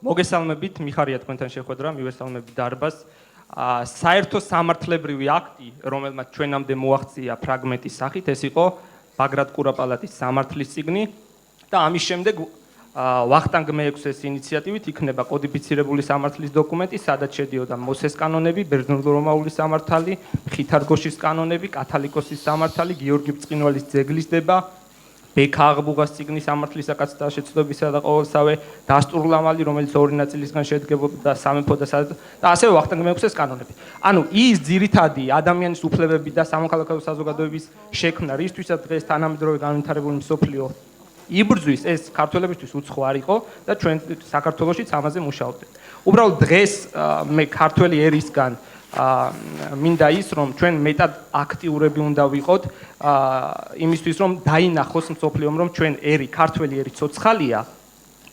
მოგესალმებით, მიხარია თქვენთან შეხვედრა, მივესალმებით დარბაზს. საერთო სამართლებრივი აქტი, რომელმაც ჩვენამდე მოაღწია ფრაგმენტის სახით, ეს იყო ბაგრატ კურაპალატის სამართლის წიგნი და ამის შემდეგ ვახტანგ მეექვსეს ინიციატივით იქნება კოდიფიცირებული სამართლის დოკუმენტი, სადაც შედიოდა მოსეს კანონები, ბერძნულ-რომაული სამართალი, ხითარ-გოშის კანონები, კათალიკოსის სამართალი, გიორგი ბრწყინვალის ძეგლის დება, ბექა აღბუღას წიგნის სამართლისაკაცთა შეცდომისა და ყოველსავე დასტურლამალი, რომელიც ორი ნაწილისგან შედგებოდა სამეფო და ასევე ვახტანგ მეექვსეს კანონები. ანუ ის ძირითადი ადამიანის უფლებები და სამოქალაქო საზოგადოების შექმნა, რისთვისაც დღეს თანამედროვე განვითარებული მსოფლიო იბრძვის, ეს ქართველებისთვის უცხო არ იყო და ჩვენ საქართველოშიც ამაზე მუშაობდით. უბრალოდ დღეს მე ქართველი ერისგან მინდა ის, რომ ჩვენ მეტად აქტიურები უნდა ვიყოთ იმისთვის, რომ დაინახოს მსოფლიომ, რომ ჩვენ ერი, ქართველი ერი ცოცხალია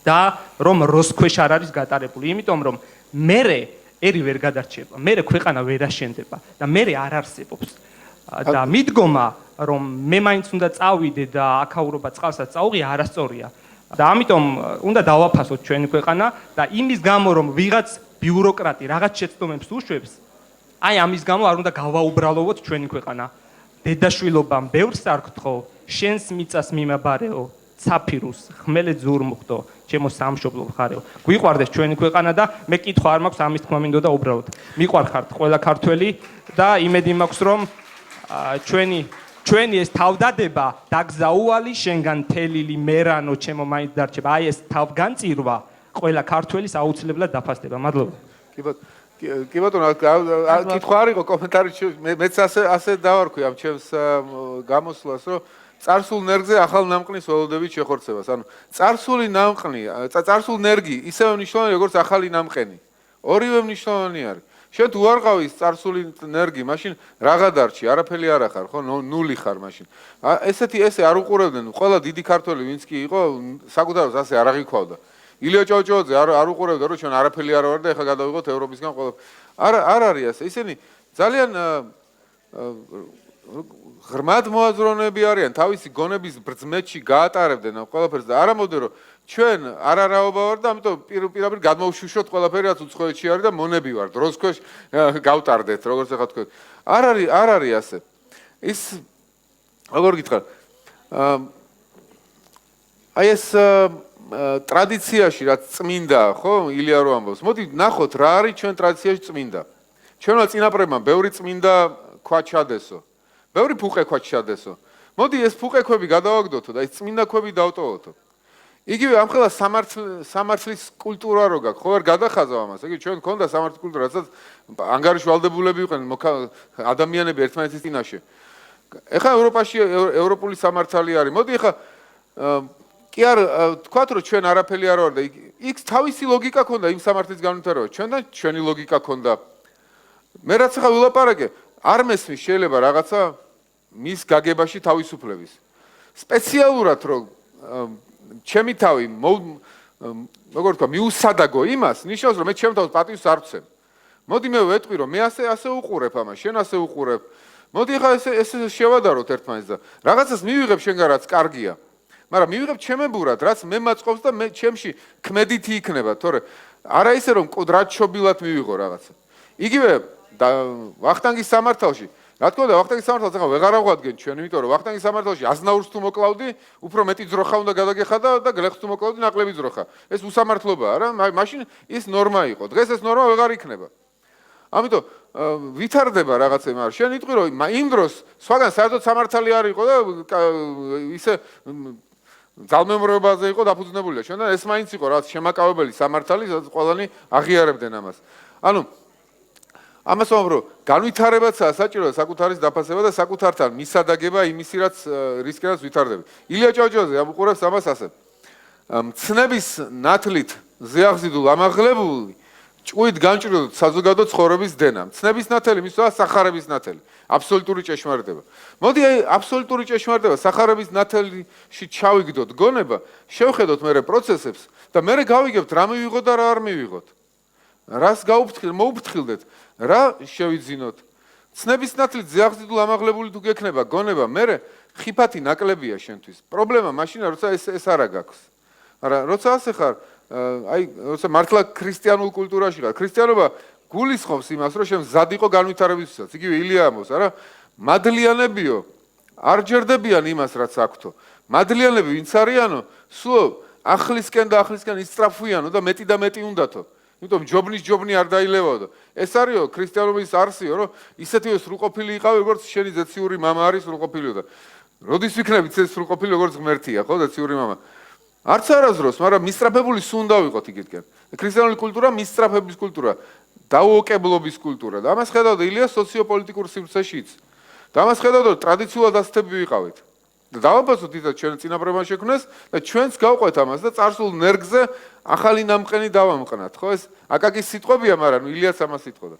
და რომ როსქვეშ არ არის გატარებული. იმიტომ რომ მერე ერი ვერ გადარჩება, მერე ქვეყანა ვერ აშენდება და მერე არ არსებობს. და მიდგომა, რომ მე მაინც უნდა წავიდე და აქაურობა წყალსაც წაუღია, არასწორია. და ამიტომ უნდა დავაფასოთ ჩვენი ქვეყანა და იმის გამო, რომ ვიღაც ბიუროკრატი რაღაც შეცდომებს უშვებს, აი ამის გამო არ უნდა გავაუბრალოვოთ ჩვენი ქვეყანა. დედაშვილობამ ბევრს არ გთხოვ, შენს მიწას მიმაბარეო, ცაფირუს, ხმელე ძურმუხტო, ჩემო სამშობლო მხარეო. გვიყვარდეს ჩვენი ქვეყანა და მე კითხვა არ მაქვს, ამის თქმა მინდოდა უბრალოდ. მიყვარხართ ყველა ქართველი და იმედი მაქვს, რომ ჩვენი ეს თავდადება დაგზაუვალი შენგან თელილი მერანო ჩემო მაინც დარჩება. აი ეს თავგანწირვა ყველა ქართველის აუცილებლად დაფასდება. მადლობა. კი ბატონო, კითხვა არ იყო კომენტარი, მეც ასე დავარქვი ამ ჩემს გამოსვლას, რომ წარსულ ნერგზე ახალ ნამყნის ველოდებით შეხორცებას. ანუ წარსული ნამყნი, წარსულ ნერგი ისევე მნიშვნელოვანი როგორც ახალი ნამყენი. ორივე მნიშვნელოვანი არის. შენ თუ არ ყავის წარსული ნერგი, მაშინ რაღა დარჩი, არაფერი არ ახარ, ხო? ნული ხარ მაშინ. ესე არ უყურებდნენ, ყველა დიდი ქართველი ვინც კი იყო, საკუთარს ასე არ აღიქვავდა. ილია ჭავჭავაძე არ უყურებდა, რომ ჩვენ არაფერი არ ვარ და ეხლა გადავიღოთ ევროპისგან ყველა. არ არის ასე. ისინი ძალიან ღრმად მოაზროვნეები არიან, თავისი გონების ბრძმეთში გაატარებდნენ ყველაფერს და არ ამბობდნენ, რომ ჩვენ არარაობა ვარ და ამიტომ პირდაპირ გადმოვშუშოთ ყველაფერი, რაც უცხოეთში არის და მონები ვარ. დროს ქვეშ გავტარდეთ, როგორც ახლა თქვენ. არ არის ასე. ის როგორ გითხრათ? აი ეს ტრადიციაში რაც წმინდა, ხო, ილია რო ამბობს. მოდი ნახოთ რა არის ჩვენ ტრადიციაში წმინდა. ჩვენმა წინაპრებმა ბევრი წმინდა ქვა ჩადესო. ბევრი ფუყე ქვა ჩადესო. მოდი ეს ფუყექვები გადავაგდოთო და ეს წმინდა ქვები დავტოვოთო. იგივე ამხელა სამართლის კულტურა რო გაქვს, ხო ვერ გადახაზავ ამას. იგი ჩვენ გქონდა სამართლის კულტურა, რასაც ანგარიშვალდებულები იყვნენ ადამიანები ერთმანეთის წინაშე. ეხლა ევროპაში ევროპული სამართალი არის. მოდი ეხლა კი არ თქვათ, რომ ჩვენ არაფერი არ ვარ და იქ თავისი ლოგიკა ქონდა იმ სამართლის განვითარებაში. ჩვენთან ჩვენი ლოგიკა ქონდა. მე რაც ახლა ვილაპარაკე, არ მესმის შეიძლება რაღაცა მის გაგებაში თავისუფლების. სპეციალურად რომ ჩემი თავი როგორ თქვა, მიუსადაგო იმას, ნიშნავს, რომ მე ჩემ თავს პატივს არ ვცემ. მოდი მე ვეტყვი, რომ მე ასე უყურებ ამას, შენ ასე უყურებ. მოდი ახლა ესე შევადაროთ ერთმანეთს და რაღაცას მივიღებ შენგან, რაც კარგია. მაგრამ მივიღებ ჩემებურად, რაც მე მაწყობს და მე ჩემში ქმედითი იქნება, თორე არა ისე რომ კოდრატშობილად მივიღო რაღაცა. იგივე ვახტანგის სამართალში, რა თქმა უნდა, ვახტანგის სამართალს ახლა ვეღარ აღვადგენ ჩვენ, იმიტომ რომ ვახტანგის სამართალში აზნაურს თუ მოკლავდი, უფრო მეტი ძროხა უნდა გადაგეხადა და გლეხს თუ მოკლავდი, ნაკლები ძროხა. ეს უსამართლობაა რა, მაშინ ის ნორმა იყო. დღეს ეს ნორმა ვეღარ იქნება. ამიტომ ვითარდება რაღაცა, მაგრამ შენ იტყვი რომ იმ დროს სხვაგან საერთოდ სამართალი არ იყო და ისე ძალმემრობაზე იყო დაფუძნებული. ჩვენ და ეს მაინც იყო რაც შემაკავებელი სამართალი, სადაც ყველანი აღიარებდნენ ამას. ანუ ამას ვამბობ, რომ განვითარებაცაა საჭირო საკუთარის დაფასება და საკუთართან მისადაგება იმისი, რისკენაც ვითარდება. ილია ჭავჭავაძე ამუყურებს ამას ასე. მცნების ნათლით ზეაღზიდულ ამაღლებული ჭუით განჭრილოთ საზოგადო ცხოვრების დენა. მცნების ნათელი მისვლა სახარების ნათელი. აბსოლუტური ჭეშმარიტება. მოდი აი აბსოლუტური ჭეშმარიტება სახარების ნათელში ჩავიგდოთ გონება, შევხედოთ მერე პროცესებს და მერე გავიგებთ რა მივიღოთ და რა არ მივიღოთ. რას მოუფრთხილდეთ, რა შევიძინოთ. ცნების ნათლით ზეაღზიდულ ამაღლებული თუ გექნება გონება, მერე ხიფათი ნაკლებია შენთვის. პრობლემა მაშინაა, როცა ეს არა გაქვს. არა, როცა ასე ხარ, აი, როცა მართლა ქრისტიანულ კულტურაში ხარ, ქრისტიანობა გულისხმობს იმას, რომ შენ მზად იყო განვითარებისათვის. იგივე ილია ამბობს, არა? მადლიანებიო, არ ჯერდებიან იმას, რაც აქვთო. მადლიანები ვინც არიანო, სულ ახლისკენ და ახლისკენ ისწრაფვიანო და მეტი და მეტი უნდათო. იმიტომ ჯობნის ჯობნი არ დაილევაოდო. ეს არისო ქრისტიანობის არსიო, რომ ისეთივე სრულყოფილი იყავი, როგორც შენი ზეციური მამა არის სრულყოფილიო და როდის ვიქნებით ეს სრულყოფილი, როგორც ღმერთია, ხო, ზეციური მამა. არც არასდროს, მაგრამ მისწრაფებული სუნდა ვიყოთ იქითკენ. ქრისტიანული კულტურა მისწრაფების კულტურა, დაუოკებლობის კულტურა. და ამას ხედავდა ილია სოციოპოლიტიკურ სივრცეშიც. და ამას ხედავდა ტრადიციულად ასეთები ვიყავით. და დავაბაზოთ ისა ჩვენ წინაპრებმა შექმნეს და ჩვენც გავყვეთ ამას და წარსულ ნერგზე ახალი ნამყენი დავამყნათ, ხო? ეს აკაკის სიტყვებია, მაგრამ ილიას ამას იტყოდა.